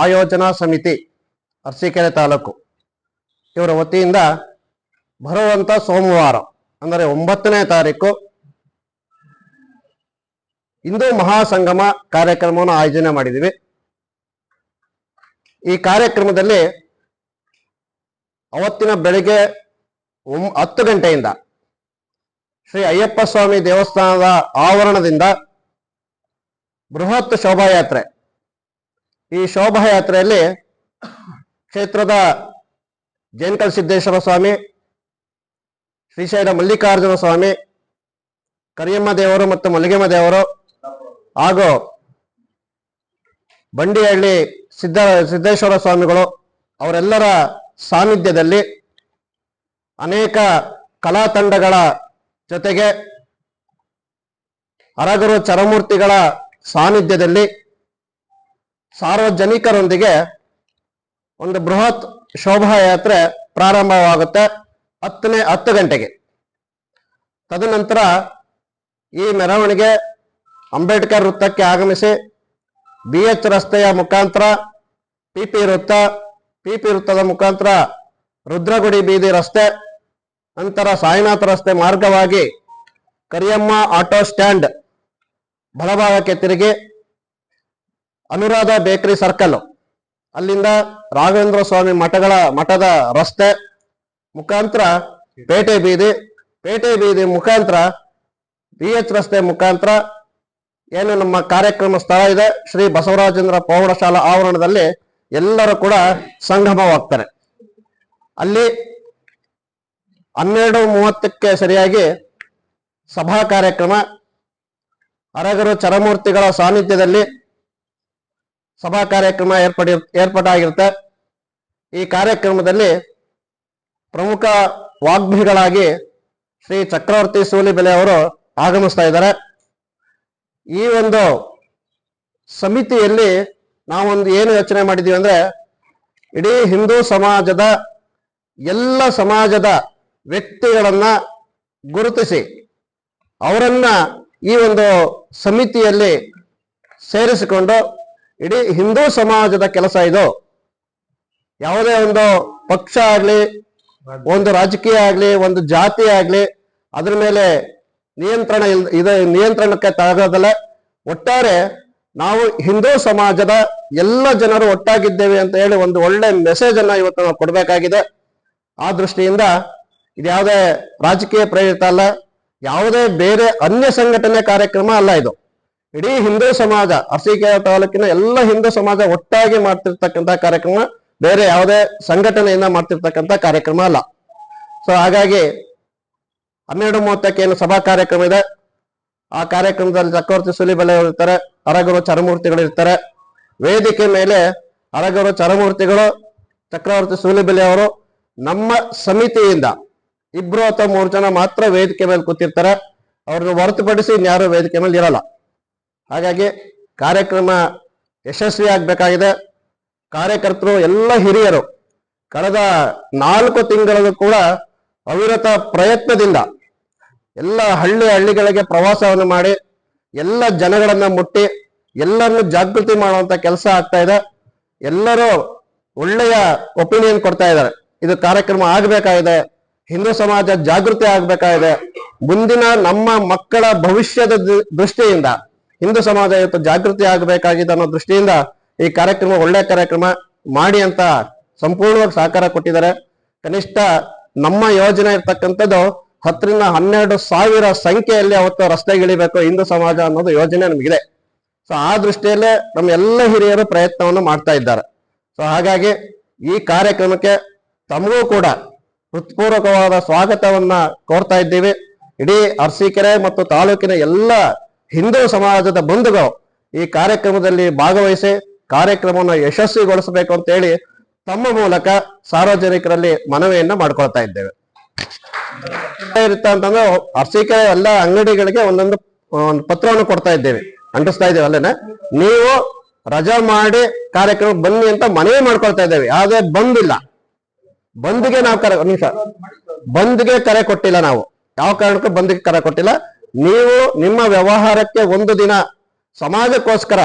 ಆಯೋಜನಾ ಸಮಿತಿ ಅರಸೀಕೆರೆ ತಾಲೂಕು ಇವರ ವತಿಯಿಂದ ಬರುವಂತ ಸೋಮವಾರ ಅಂದರೆ 9ನೇ ತಾರೀಕು ಹಿಂದೂ ಮಹಾಸಂಗಮ ಕಾರ್ಯಕ್ರಮವನ್ನು ಆಯೋಜನೆ ಮಾಡಿದ್ದೀವಿ. ಈ ಕಾರ್ಯಕ್ರಮದಲ್ಲಿ ಅವತ್ತಿನ ಬೆಳಿಗ್ಗೆ 10 ಗಂಟೆಯಿಂದ ಶ್ರೀ ಅಯ್ಯಪ್ಪ ಸ್ವಾಮಿ ದೇವಸ್ಥಾನದ ಆವರಣದಿಂದ ಬೃಹತ್ ಶೋಭಾಯಾತ್ರೆ. ಈ ಶೋಭಾಯಾತ್ರೆಯಲ್ಲಿ ಕ್ಷೇತ್ರದ ಜೇನ್ಕಲ್ ಸಿದ್ದೇಶ್ವರ ಸ್ವಾಮಿ, ಶ್ರೀಶೈಲ ಮಲ್ಲಿಕಾರ್ಜುನ ಸ್ವಾಮಿ, ಕರಿಯಮ್ಮ ದೇವರು ಮತ್ತು ಮಲ್ಲಿಗೆಮ್ಮ ದೇವರು ಹಾಗೂ ಬಂಡಿಹಳ್ಳಿ ಸಿದ್ದೇಶ್ವರ ಸ್ವಾಮಿಗಳು ಅವರೆಲ್ಲರ ಸಾನ್ನಿಧ್ಯದಲ್ಲಿ ಅನೇಕ ಕಲಾ ತಂಡಗಳ ಜೊತೆಗೆ ಅರಗರು ಚರಮೂರ್ತಿಗಳ ಸಾನ್ನಿಧ್ಯದಲ್ಲಿ ಸಾರ್ವಜನಿಕರೊಂದಿಗೆ ಒಂದು ಬೃಹತ್ ಶೋಭಾಯಾತ್ರೆ ಪ್ರಾರಂಭವಾಗುತ್ತೆ 10 ಗಂಟೆಗೆ. ತದನಂತರ ಈ ಮೆರವಣಿಗೆ ಅಂಬೇಡ್ಕರ್ ವೃತ್ತಕ್ಕೆ ಆಗಮಿಸಿ BH ರಸ್ತೆಯ ಮುಖಾಂತರ PP ವೃತ್ತದ ಮುಖಾಂತರ ರುದ್ರಗುಡಿ ಬೀದಿ ರಸ್ತೆ, ನಂತರ ಸಾಯಿನಾಥ ರಸ್ತೆ ಮಾರ್ಗವಾಗಿ ಕರಿಯಮ್ಮ ಆಟೋ ಸ್ಟ್ಯಾಂಡ್ ಬಲಭಾಗಕ್ಕೆ ತಿರುಗಿ ಅನುರಾಧ ಬೇಕರಿ ಸರ್ಕಲ್, ಅಲ್ಲಿಂದ ರಾಘವೇಂದ್ರ ಸ್ವಾಮಿ ಮಠದ ರಸ್ತೆ ಮುಖಾಂತರ ಪೇಟೆ ಬೀದಿ ಮುಖಾಂತರ BH ರಸ್ತೆ ಮುಖಾಂತರ ಏನು ನಮ್ಮ ಕಾರ್ಯಕ್ರಮ ಸ್ಥಳ ಇದೆ ಶ್ರೀ ಬಸವರಾಜೇಂದ್ರ ಪ್ರೌಢಶಾಲಾ ಆವರಣದಲ್ಲಿ ಎಲ್ಲರೂ ಕೂಡ ಸಂಗಮವಾಗ್ತಾರೆ. ಅಲ್ಲಿ 12:30ಕ್ಕೆ ಸರಿಯಾಗಿ ಸಭಾ ಕಾರ್ಯಕ್ರಮ, ಅರಗರು ಚರಮೂರ್ತಿಗಳ ಸಾನ್ನಿಧ್ಯದಲ್ಲಿ ಸಭಾ ಕಾರ್ಯಕ್ರಮ ಏರ್ಪಾಟಾಗಿರುತ್ತೆ. ಈ ಕಾರ್ಯಕ್ರಮದಲ್ಲಿ ಪ್ರಮುಖ ವಾಗ್ಮಿಗಳಾಗಿ ಶ್ರೀ ಚಕ್ರವರ್ತಿ ಸೂಲಿಬೆಲೆ ಅವರು ಆಗಮಿಸ್ತಾ ಇದ್ದಾರೆ. ಈ ಒಂದು ಸಮಿತಿಯಲ್ಲಿ ನಾವೊಂದು ಏನು ಯೋಚನೆ ಮಾಡಿದೀವಿ ಅಂದ್ರೆ, ಇಡೀ ಹಿಂದೂ ಸಮಾಜದ ಎಲ್ಲ ಸಮಾಜದ ವ್ಯಕ್ತಿಗಳನ್ನ ಗುರುತಿಸಿ ಅವರನ್ನ ಈ ಒಂದು ಸಮಿತಿಯಲ್ಲಿ ಸೇರಿಸಿಕೊಂಡು ಇಡೀ ಹಿಂದೂ ಸಮಾಜದ ಕೆಲಸ ಇದು. ಯಾವುದೇ ಒಂದು ಪಕ್ಷ ಆಗ್ಲಿ, ಒಂದು ರಾಜಕೀಯ ಆಗ್ಲಿ, ಒಂದು ಜಾತಿ ಆಗ್ಲಿ ಅದ್ರ ಮೇಲೆ ನಿಯಂತ್ರಣಕ್ಕೆ ತಗೋದಲ್ಲ. ಒಟ್ಟಾರೆ ನಾವು ಹಿಂದೂ ಸಮಾಜದ ಎಲ್ಲ ಜನರು ಒಟ್ಟಾಗಿದ್ದೇವೆ ಅಂತ ಹೇಳಿ ಒಂದು ಒಳ್ಳೆ ಮೆಸೇಜ್ ಅನ್ನ ಇವತ್ತು ನಾವು ಕೊಡ್ಬೇಕಾಗಿದೆ. ಆ ದೃಷ್ಟಿಯಿಂದ ಇದು ಯಾವುದೇ ರಾಜಕೀಯ ಪ್ರೇರಿತ ಅಲ್ಲ, ಯಾವುದೇ ಬೇರೆ ಅನ್ಯ ಸಂಘಟನೆ ಕಾರ್ಯಕ್ರಮ ಅಲ್ಲ. ಇದು ಇಡೀ ಹಿಂದೂ ಸಮಾಜ, ಅರಸೀಕೆರೆ ತಾಲೂಕಿನ ಎಲ್ಲ ಹಿಂದೂ ಸಮಾಜ ಒಟ್ಟಾಗಿ ಮಾಡ್ತಿರ್ತಕ್ಕಂಥ ಕಾರ್ಯಕ್ರಮ, ಬೇರೆ ಯಾವುದೇ ಸಂಘಟನೆಯಿಂದ ಮಾಡ್ತಿರ್ತಕ್ಕಂಥ ಕಾರ್ಯಕ್ರಮ ಅಲ್ಲ. ಸೊ ಹಾಗಾಗಿ 12:30ಕ್ಕೆ ಏನು ಸಭಾ ಕಾರ್ಯಕ್ರಮ ಇದೆ, ಆ ಕಾರ್ಯಕ್ರಮದಲ್ಲಿ ಚಕ್ರವರ್ತಿ ಸೂಲಿಬೆಲೆ ಅವರು ಇರ್ತಾರೆ, ಅರಗರು ಚರಮೂರ್ತಿಗಳು ಇರ್ತಾರೆ. ವೇದಿಕೆ ಮೇಲೆ ಅರಗರು ಚರಮೂರ್ತಿಗಳು, ಚಕ್ರವರ್ತಿ ಸೂಲಿಬೆಲೆ ಅವರು, ನಮ್ಮ ಸಮಿತಿಯಿಂದ 2 ಅಥವಾ 3 ಜನ ಮಾತ್ರ ವೇದಿಕೆ ಮೇಲೆ ಕೂತಿರ್ತಾರೆ. ಅವ್ರನ್ನ ಹೊರತುಪಡಿಸಿ ಇನ್ಯಾರು ವೇದಿಕೆ ಮೇಲೆ ಇರಲ್ಲ. ಹಾಗಾಗಿ ಕಾರ್ಯಕ್ರಮ ಯಶಸ್ವಿ ಆಗ್ಬೇಕಾಗಿದೆ. ಕಾರ್ಯಕರ್ತರು ಎಲ್ಲ ಹಿರಿಯರು ಕಳೆದ 4 ತಿಂಗಳು ಕೂಡ ಅವಿರತ ಪ್ರಯತ್ನದಿಂದ ಎಲ್ಲ ಹಳ್ಳಿಗಳಿಗೆ ಪ್ರವಾಸವನ್ನು ಮಾಡಿ ಎಲ್ಲ ಜನಗಳನ್ನ ಮುಟ್ಟಿ ಎಲ್ಲರನ್ನು ಜಾಗೃತಿ ಮಾಡುವಂತ ಕೆಲಸ ಆಗ್ತಾ ಇದೆ. ಎಲ್ಲರೂ ಒಳ್ಳೆಯ ಒಪಿನಿಯನ್ ಕೊಡ್ತಾ ಇದ್ದಾರೆ. ಇದು ಕಾರ್ಯಕ್ರಮ ಆಗ್ಬೇಕಾಗಿದೆ, ಹಿಂದೂ ಸಮಾಜ ಜಾಗೃತಿ ಆಗ್ಬೇಕಾಗಿದೆ, ಮುಂದಿನ ನಮ್ಮ ಮಕ್ಕಳ ಭವಿಷ್ಯದ ದೃಷ್ಟಿಯಿಂದ ಹಿಂದೂ ಸಮಾಜ ಇವತ್ತು ಜಾಗೃತಿ ಆಗಬೇಕಾಗಿದೆ ಅನ್ನೋ ದೃಷ್ಟಿಯಿಂದ ಈ ಕಾರ್ಯಕ್ರಮ ಒಳ್ಳೆ ಕಾರ್ಯಕ್ರಮ ಮಾಡಿ ಅಂತ ಸಂಪೂರ್ಣವಾಗಿ ಸಹಕಾರ ಕೊಟ್ಟಿದ್ದಾರೆ. ಕನಿಷ್ಠ ನಮ್ಮ ಯೋಜನೆ ಇರ್ತಕ್ಕಂಥದ್ದು 10 ರಿಂದ 12 ಸಾವಿರ ಸಂಖ್ಯೆಯಲ್ಲಿ ಅವತ್ತು ರಸ್ತೆಗಿಳಿಬೇಕು ಹಿಂದೂ ಸಮಾಜ ಅನ್ನೋದು ಯೋಜನೆ ನಮಗಿದೆ. ಸೊ ಆ ದೃಷ್ಟಿಯಲ್ಲೇ ನಮ್ಮ ಎಲ್ಲ ಹಿರಿಯರು ಪ್ರಯತ್ನವನ್ನು ಮಾಡ್ತಾ ಇದ್ದಾರೆ. ಸೊ ಹಾಗಾಗಿ ಈ ಕಾರ್ಯಕ್ರಮಕ್ಕೆ ತಮಗೂ ಕೂಡ ಹೃತ್ಪೂರ್ವಕವಾದ ಸ್ವಾಗತವನ್ನ ಕೋರ್ತಾ ಇದ್ದೀವಿ. ಇಡೀ ಅರಸೀಕೆರೆ ಮತ್ತು ತಾಲೂಕಿನ ಎಲ್ಲ ಹಿಂದೂ ಸಮಾಜದ ಬಂಧುಗಳು ಈ ಕಾರ್ಯಕ್ರಮದಲ್ಲಿ ಭಾಗವಹಿಸಿ ಕಾರ್ಯಕ್ರಮವನ್ನು ಯಶಸ್ವಿಗೊಳಿಸಬೇಕು ಅಂತ ಹೇಳಿ ತಮ್ಮ ಮೂಲಕ ಸಾರ್ವಜನಿಕರಲ್ಲಿ ಮನವಿಯನ್ನ ಮಾಡ್ಕೊಳ್ತಾ ಇದ್ದೇವೆ. ಇರುತ್ತೆ ಅಂತಂದ್ರೆ ಅರಸೀಕೆರೆ ಎಲ್ಲ ಅಂಗಡಿಗಳಿಗೆ ಒಂದೊಂದು ಪತ್ರವನ್ನು ಕೊಡ್ತಾ ಇದ್ದೇವೆ, ಅಂಟಿಸ್ತಾ ಇದ್ದೇವೆ. ಅಲ್ಲೇನೆ ನೀವು ರಜಾ ಮಾಡಿ ಕಾರ್ಯಕ್ರಮ ಬನ್ನಿ ಅಂತ ಮನವಿ ಮಾಡ್ಕೊಳ್ತಾ ಇದ್ದೇವೆ. ಆದ್ರೆ ಬಂದಿಲ್ಲ, ಬಂದ್ಗೆ ನಾವು ಬಂದ್ಗೆ ಕರೆ ಕೊಟ್ಟಿಲ್ಲ. ನಾವು ಯಾವ ಕಾರಣಕ್ಕೂ ಬಂದ್ಗೆ ಕರೆ ಕೊಟ್ಟಿಲ್ಲ. ನೀವು ನಿಮ್ಮ ವ್ಯವಹಾರಕ್ಕೆ ಒಂದು ದಿನ ಸಮಾಜಕ್ಕೋಸ್ಕರ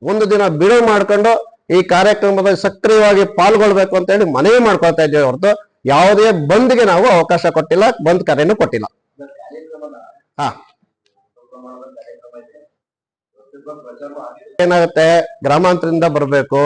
ಒಂದು ದಿನ ಬಿಡುವು ಮಾಡ್ಕೊಂಡು ಈ ಕಾರ್ಯಕ್ರಮದಲ್ಲಿ ಸಕ್ರಿಯವಾಗಿ ಪಾಲ್ಗೊಳ್ಬೇಕು ಅಂತ ಹೇಳಿ ಮನವಿ ಮಾಡ್ಕೊಳ್ತಾ ಇದ್ದೇವೆ ಹೊರತು ಯಾವುದೇ ಬಂದ್ಗೆ ನಾವು ಅವಕಾಶ ಕೊಟ್ಟಿಲ್ಲ, ಬಂದ್ ಕರೆನೂ ಕೊಟ್ಟಿಲ್ಲ. ಹಾ, ಏನಾಗುತ್ತೆ, ಗ್ರಾಮಾಂತರದಿಂದ ಬರ್ಬೇಕು,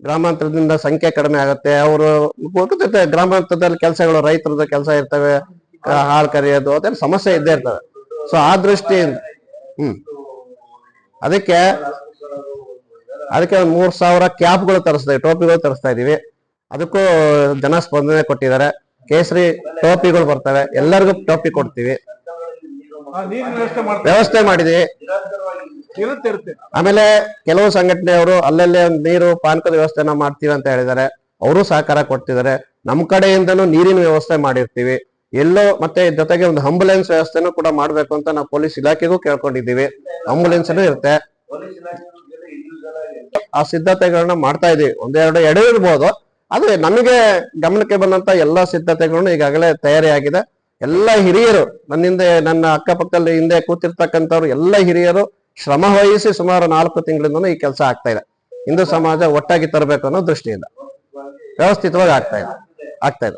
ಗ್ರಾಮಾಂತರದಿಂದ ಸಂಖ್ಯೆ ಕಡಿಮೆ ಆಗುತ್ತೆ. ಅವರು ಗೊತ್ತಿರುತ್ತೆ, ಗ್ರಾಮಾಂತರದಲ್ಲಿ ಕೆಲಸಗಳು, ರೈತರದ ಕೆಲಸ ಇರ್ತವೆ, ಹಾಲು ಕರೆಯೋದು, ಅದೆಲ್ಲ ಸಮಸ್ಯೆ ಇದ್ದೇ ಇರ್ತವೆ. ಸೊ ಆ ದೃಷ್ಟಿಯಿಂದ ಅದಕ್ಕೆ ಒಂದು 3,000 ಕ್ಯಾಪ್ಗಳು ತರಿಸ್ತಾ, ಟೋಪಿಗಳು ತರಿಸ್ತಾ ಇದೀವಿ. ಅದಕ್ಕೂ ಜನ ಸ್ಪಂದನೆ ಕೊಟ್ಟಿದ್ದಾರೆ. ಕೇಸರಿ ಟೋಪಿಗಳು ಬರ್ತವೆ, ಎಲ್ಲರಿಗೂ ಟೋಪಿ ಕೊಡ್ತೀವಿ, ವ್ಯವಸ್ಥೆ ಮಾಡಿದೀವಿ. ಆಮೇಲೆ ಕೆಲವು ಸಂಘಟನೆಯವರು ಅಲ್ಲಲ್ಲೇ ನೀರು ಪಾನಕದ ವ್ಯವಸ್ಥೆನ ಮಾಡ್ತೀವಿ ಅಂತ ಹೇಳಿದ್ದಾರೆ, ಅವರು ಸಹಕಾರ ಕೊಡ್ತಿದ್ದಾರೆ. ನಮ್ ಕಡೆಯಿಂದನೂ ನೀರಿನ ವ್ಯವಸ್ಥೆ ಮಾಡಿರ್ತೀವಿ. ಎಲ್ಲೋ ಮತ್ತೆ ಜೊತೆಗೆ ಒಂದು ಆಂಬುಲೆನ್ಸ್ ವ್ಯವಸ್ಥೆನೂ ಕೂಡ ಮಾಡ್ಬೇಕು ಅಂತ ನಾವು ಪೊಲೀಸ್ ಇಲಾಖೆಗೂ ಕೇಳ್ಕೊಂಡಿದ್ದೀವಿ. ಆಂಬುಲೆನ್ಸ್ ಇರುತ್ತೆ. ಆ ಸಿದ್ಧತೆಗಳನ್ನ ಮಾಡ್ತಾ ಇದೀವಿ. ಒಂದೆರಡು ಎಡವಿರ್ಬೋದು, ಆದ್ರೆ ನಮಗೆ ಗಮನಕ್ಕೆ ಬಂದಂತ ಎಲ್ಲಾ ಸಿದ್ಧತೆಗಳನ್ನು ಈಗಾಗಲೇ ತಯಾರಿಯಾಗಿದೆ. ಎಲ್ಲ ಹಿರಿಯರು, ನನ್ನ ಅಕ್ಕಪಕ್ಕದಲ್ಲಿ ಹಿಂದೆ ಕೂತಿರ್ತಕ್ಕಂಥವ್ರು ಎಲ್ಲ ಹಿರಿಯರು ಶ್ರಮ ವಹಿಸಿ ಸುಮಾರು 4 ತಿಂಗಳಿಂದ ಈ ಕೆಲಸ ಆಗ್ತಾ ಇದೆ. ಹಿಂದೂ ಸಮಾಜ ಒಟ್ಟಾಗಿ ತರಬೇಕು ಅನ್ನೋ ದೃಷ್ಟಿಯಿಂದ ವ್ಯವಸ್ಥಿತವಾಗಿ ಆಗ್ತಾ ಇದೆ.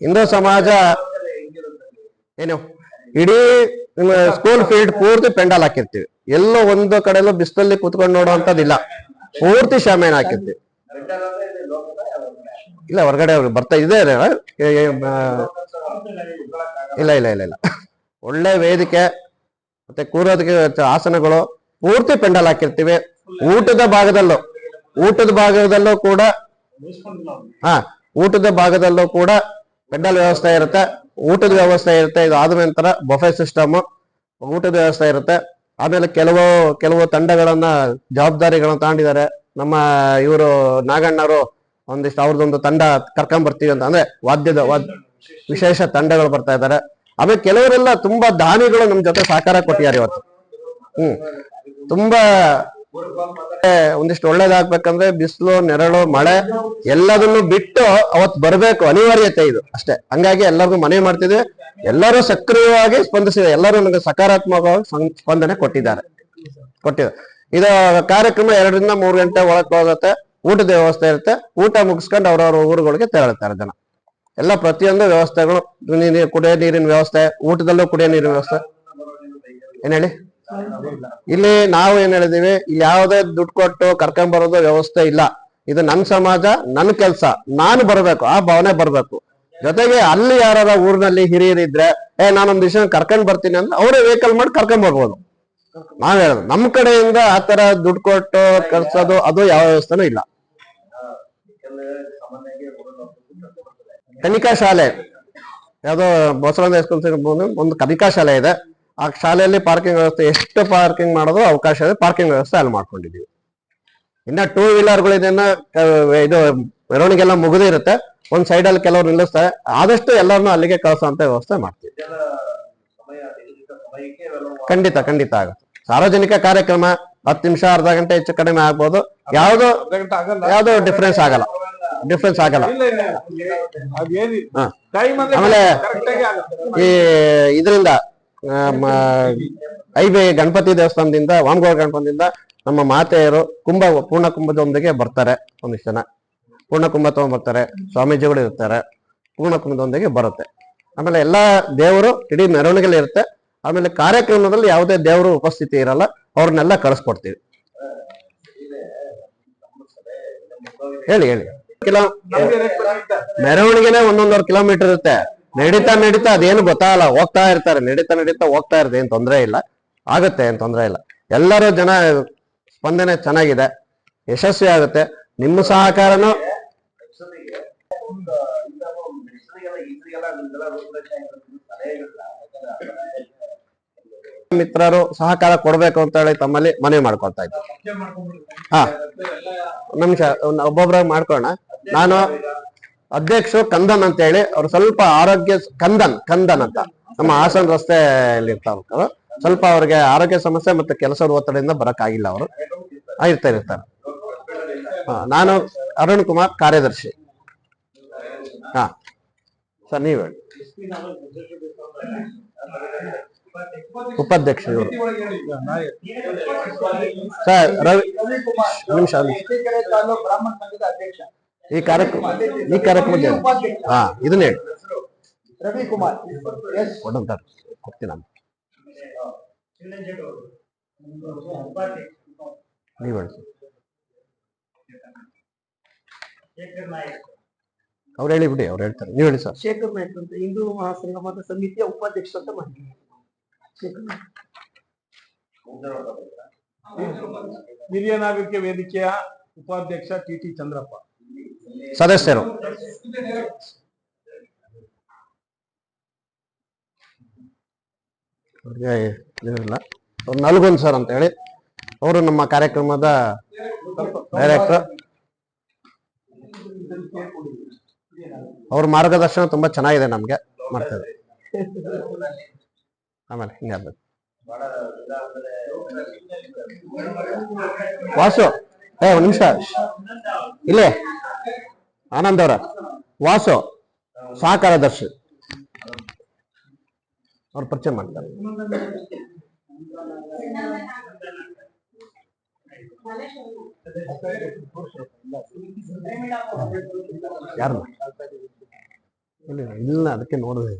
ಹಿಂದೂ ಸಮಾಜ ಏನು, ಇಡೀ ಸ್ಕೂಲ್ ಫೀಲ್ಡ್ ಪೂರ್ತಿ ಪೆಂಡಾಲ್ ಹಾಕಿರ್ತೀವಿ. ಎಲ್ಲೋ ಒಂದು ಕಡೆಯಲ್ಲೂ ಬಿಸಿಲಲ್ಲಿ ಕುತ್ಕೊಂಡು ನೋಡುವಂತದಿಲ್ಲ, ಪೂರ್ತಿ ಶಾಮಿಯಾನ ಹಾಕಿರ್ತೀವಿ. ಇಲ್ಲ, ಹೊರಗಡೆ ಬರ್ತಾ ಇದೆ. ಇಲ್ಲ, ಒಳ್ಳೆ ವೇದಿಕೆ ಮತ್ತೆ ಕೂರೋದಕ್ಕೆ ಆಸನಗಳು, ಪೂರ್ತಿ ಪೆಂಡಾಲ್ ಹಾಕಿರ್ತೀವಿ. ಊಟದ ಭಾಗದಲ್ಲೂ ಕೂಡ ಊಟದ ಭಾಗದಲ್ಲೂ ಕೂಡ ಪೆಂಡಾಲ್ ವ್ಯವಸ್ಥೆ ಇರುತ್ತೆ, ಊಟದ ವ್ಯವಸ್ಥೆ ಇರುತ್ತೆ. ಇದು ಆದ ನಂತರ ಬಫೆ ಸಿಸ್ಟಮ್, ಊಟದ ವ್ಯವಸ್ಥೆ ಇರುತ್ತೆ. ಆಮೇಲೆ ಕೆಲವು ತಂಡಗಳನ್ನ ಜವಾಬ್ದಾರಿಗಳನ್ನ ತಗೊಂಡಿದ್ದಾರೆ. ನಮ್ಮ ಇವರು ನಾಗಣ್ಣವರು ಒಂದಿಷ್ಟು ಅವ್ರದ್ದೊಂದು ತಂಡ ಕರ್ಕೊಂಡ್ ಬರ್ತೀವಿ ಅಂತ, ಅಂದ್ರೆ ವಾದ್ಯದ ವಿಶೇಷ ತಂಡಗಳು ಬರ್ತಾ ಇದ್ದಾರೆ. ಆಮೇಲೆ ಕೆಲವರೆಲ್ಲ ತುಂಬಾ ದಾನಿಗಳು ನಮ್ ಜೊತೆ ಸಹಕಾರ ಕೊಟ್ಟಿದ್ದಾರೆ ಇವತ್ತು. ತುಂಬಾ ಒಂದಿಷ್ಟು ಒಳ್ಳೇದಾಗ್ಬೇಕಂದ್ರೆ ಬಿಸಿಲು, ನೆರಳು, ಮಳೆ ಎಲ್ಲದನ್ನು ಬಿಟ್ಟು ಅವತ್ ಬರ್ಬೇಕು, ಅನಿವಾರ್ಯತೆ ಇದು ಅಷ್ಟೇ. ಹಂಗಾಗಿ ಎಲ್ಲರಿಗೂ ಮನವಿ ಮಾಡ್ತಿದ್ವಿ. ಎಲ್ಲರೂ ಸಕ್ರಿಯವಾಗಿ ಸ್ಪಂದಿಸಿದೆ, ಎಲ್ಲರೂ ನನಗೆ ಸಕಾರಾತ್ಮಕವಾಗಿ ಸ್ಪಂದನೆ ಕೊಟ್ಟಿದ್ದಾರೆ. ಇದು ಕಾರ್ಯಕ್ರಮ 2 ರಿಂದ 3 ಗಂಟೆ ಒಳಗೆ ಹೋಗುತ್ತೆ. ಊಟದ ವ್ಯವಸ್ಥೆ ಇರುತ್ತೆ. ಊಟ ಮುಗಿಸ್ಕೊಂಡು ಅವ್ರವ್ರ ಊರುಗಳಿಗೆ ತೆರಳುತ್ತಾರೆ ಜನ. ಎಲ್ಲ ಪ್ರತಿಯೊಂದು ವ್ಯವಸ್ಥೆಗಳು, ಕುಡಿಯೋ ನೀರಿನ ವ್ಯವಸ್ಥೆ, ಊಟದಲ್ಲೂ ಕುಡಿಯೋ ನೀರಿನ ವ್ಯವಸ್ಥೆ. ಏನ್ ಹೇಳಿ, ಇಲ್ಲಿ ನಾವು ಏನ್ ಹೇಳಿದೀವಿ, ಇಲ್ಲಿ ಯಾವುದೇ ದುಡ್ಡು ಕೊಟ್ಟು ಕರ್ಕೊಂಡ್ ಬರೋದು ವ್ಯವಸ್ಥೆ ಇಲ್ಲ. ಇದು ನನ್ನ ಸಮಾಜ, ನನ್ನ ಕೆಲ್ಸ, ನಾನು ಬರ್ಬೇಕು, ಆ ಭಾವನೆ ಬರ್ಬೇಕು. ಜೊತೆಗೆ ಅಲ್ಲಿ ಯಾರ ಊರಿನಲ್ಲಿ ಹಿರಿಯರಿದ್ರೆ ನಾನೊಂದ್ ದಿವಸ ಕರ್ಕೊಂಡ್ ಬರ್ತೀನಿ ಅಂದ್ರೆ ಅವರೇ ವೆಹಿಕಲ್ ಮಾಡಿ ಕರ್ಕೊಂಡ್ ಬರ್ಬೋದು. ನಾವ್ ಹೇಳೋದು ನಮ್ ಕಡೆಯಿಂದ ಆತರ ದುಡ್ಡು ಕೊಟ್ಟು ಕರ್ಸೋದು ಅದು ಯಾವ ವ್ಯವಸ್ಥೆನೂ ಇಲ್ಲ. ಕನಿಕಾ ಶಾಲೆ ಯಾವ್ದೋ ಬಸವಣ್ಣ ಹೈಸ್ಕೂಲ್ ಒಂದು ಕನಿಕಾ ಶಾಲೆ ಇದೆ. ಆ ಶಾಲೆಯಲ್ಲಿ ಪಾರ್ಕಿಂಗ್ ವ್ಯವಸ್ಥೆ, ಎಷ್ಟು ಪಾರ್ಕಿಂಗ್ ಮಾಡೋದು ಅವಕಾಶ ಇದೆ, ಪಾರ್ಕಿಂಗ್ ವ್ಯವಸ್ಥೆ ಅಲ್ಲಿ ಮಾಡ್ಕೊಂಡಿದೀವಿ. ಇನ್ನ 2 ವೀಲರ್ಗಳಿದನ್ನ ಇದು ಮೆರವಣಿಗೆಲ್ಲ ಮುಗಿದಿರುತ್ತೆ. ಒಂದ್ ಸೈಡ್ ಅಲ್ಲಿ ಕೆಲವ್ರು ನಿಲ್ಲಿಸ್ತಾರೆ. ಆದಷ್ಟು ಎಲ್ಲರನ್ನೂ ಅಲ್ಲಿಗೆ ಕಳಿಸುವಂತ ವ್ಯವಸ್ಥೆ ಮಾಡ್ತೀವಿ. ಖಂಡಿತ ಆಗುತ್ತೆ. ಸಾರ್ವಜನಿಕ ಕಾರ್ಯಕ್ರಮ 10 ನಿಮಿಷ, ಅರ್ಧ ಗಂಟೆ ಹೆಚ್ಚು ಕಡಿಮೆ ಆಗ್ಬೋದು. ಯಾವ್ದು ಡಿಫ್ರೆನ್ಸ್ ಆಗಲ್ಲ. ಆಮೇಲೆ ಈ ಇದರಿಂದ ಐಬಿ ಗಣಪತಿ ದೇವಸ್ಥಾನದಿಂದ, ವಾಮಗೌಡ ಗಣಪತಿಯಿಂದ ನಮ್ಮ ಮಾತೆಯರು ಪೂರ್ಣ ಕುಂಭದೊಂದಿಗೆ ಬರ್ತಾರೆ. ಒಂದಿಷ್ಟು ಜನ ಪೂರ್ಣ ಕುಂಭ ತಗೊಂಡ್ಬರ್ತಾರೆ, ಸ್ವಾಮೀಜಿಗಳು ಇರ್ತಾರೆ, ಪೂರ್ಣ ಕುಂಭದೊಂದಿಗೆ ಬರುತ್ತೆ. ಆಮೇಲೆ ಎಲ್ಲಾ ದೇವರು ಇಡೀ ಮೆರವಣಿಗೆಲಿ ಇರುತ್ತೆ. ಆಮೇಲೆ ಕಾರ್ಯಕ್ರಮದಲ್ಲಿ ಯಾವುದೇ ದೇವರು ಉಪಸ್ಥಿತಿ ಇರಲ್ಲ, ಅವ್ರನ್ನೆಲ್ಲ ಕಳಿಸ್ಕೊಡ್ತೀವಿ. ಹೇಳಿ ಮೆರವಣಿಗೆನೆ 1.5 ಕಿಲೋಮೀಟರ್ ಇರುತ್ತೆ. ನಡೀತಾ ಅದೇನು ಗೊತ್ತಾಗಲ್ಲ, ಹೋಗ್ತಾ ಇರ್ತಾರೆ. ನಡೀತಾ ಹೋಗ್ತಾ ಇರುತ್ತೆ. ಏನ್ ತೊಂದರೆ ಇಲ್ಲ, ಆಗುತ್ತೆ, ಏನ್ ತೊಂದರೆ ಇಲ್ಲ. ಎಲ್ಲರೂ ಜನ ಸ್ಪಂದನೆ ಚೆನ್ನಾಗಿದೆ, ಯಶಸ್ವಿ ಆಗುತ್ತೆ. ನಿಮ್ಮ ಸಹಕಾರನು ಮಿತ್ರರು ಸಹಕಾರ ಕೊಡ್ಬೇಕು ಅಂತ ಹೇಳಿ ತಮ್ಮಲ್ಲಿ ಮನವಿ ಮಾಡ್ಕೊಳ್ತಾ ಇದ್ದೆ. ನಿಮಿಷ ಒಬ್ಬೊಬ್ರ ಮಾಡ್ಕೋಣ. ನಾನು ಅಧ್ಯಕ್ಷರು ಕಂದನ್ ಅಂತ ಹೇಳಿ, ಅವ್ರು ಸ್ವಲ್ಪ ಆರೋಗ್ಯ ಕಂದನ್ ಅಂತ ನಮ್ಮ ಹಾಸನ ರಸ್ತೆಯಲ್ಲಿ ಇರ್ತಾರ. ಸ್ವಲ್ಪ ಅವ್ರಿಗೆ ಆರೋಗ್ಯ ಸಮಸ್ಯೆ ಮತ್ತೆ ಕೆಲಸದ ಒತ್ತಡದಿಂದ ಬರಕ್ ಆಗಿಲ್ಲ. ಅವರು ಇರ್ತಾರೆ. ನಾನು ಅರುಣ್ ಕುಮಾರ್, ಕಾರ್ಯದರ್ಶಿ. ಸರ್ ನೀವ್ ಹೇಳಿ. ಉಪಾಧ್ಯಕ್ಷರು ಇವರು. ಸರ್ ರವಿ ನಿಮಿಷ ಬ್ರಾಹ್ಮಣ ಸಂಘದ ಅಧ್ಯಕ್ಷ. ಈ ಕಾರ್ಯಕ್ರಮ ಹಾ ಇದನ್ನ ಹೇಳಿ. ರವಿಕುಮಾರ್ ಕೊಡಂತಾರೆ ಕೊಡ್ತೀನಿ ನಾನು. ನೀವು ಹೇಳಿ ಅವ್ರು ಹೇಳಿ ಬಿಡಿ, ಅವ್ರು ಹೇಳ್ತಾರೆ, ನೀವು ಹೇಳಿ ಸರ್. ಶೇಖರ್ ನಾಯ್ಕ ಅಂತ ಹಿಂದೂ ಮಹಾಸಂಗಮದ ಸಮಿತಿಯ ಉಪಾಧ್ಯಕ್ಷ ಅಂತ ಮಾಡಿದ್ದೀವಿ. ಹಿರಿಯ ನಾಗರಿಕ ವೇದಿಕೆಯ ಉಪಾಧ್ಯಕ್ಷ ಟಿ ಚಂದ್ರಪ್ಪ. ಸದಸ್ಯರು ಅವ್ರಿಗೆ ಏನಿಲ್ಲ, ಅವ್ರು ನಲ್ಗೊಂದ್ ಸರ್ ಅಂತ ಹೇಳಿ ಅವರು ನಮ್ಮ ಕಾರ್ಯಕ್ರಮದ ಡೈರೆಕ್ಟರ್. ಅವ್ರ ಮಾರ್ಗದರ್ಶನ ತುಂಬಾ ಚೆನ್ನಾಗಿದೆ, ನಮ್ಗೆ ಮಾಡ್ತೇವೆ. ಆಮೇಲೆ ಹಿಂಗಾರ್ಬೇಕು ವಾಸು, ಒಂದ್ ನಿಮಿಷ ಇಲ್ಲೇ ಆನಂದ್ ಅವರ ವಾಸು ಸಹ ಕಾರ್ಯದರ್ಶಿ, ಅವ್ರು ಪರಿಚಯ ಮಾಡ್ತಾರೆ. ಯಾರು ಇಲ್ಲ ಅದಕ್ಕೆ ನೋಡಿದೆ.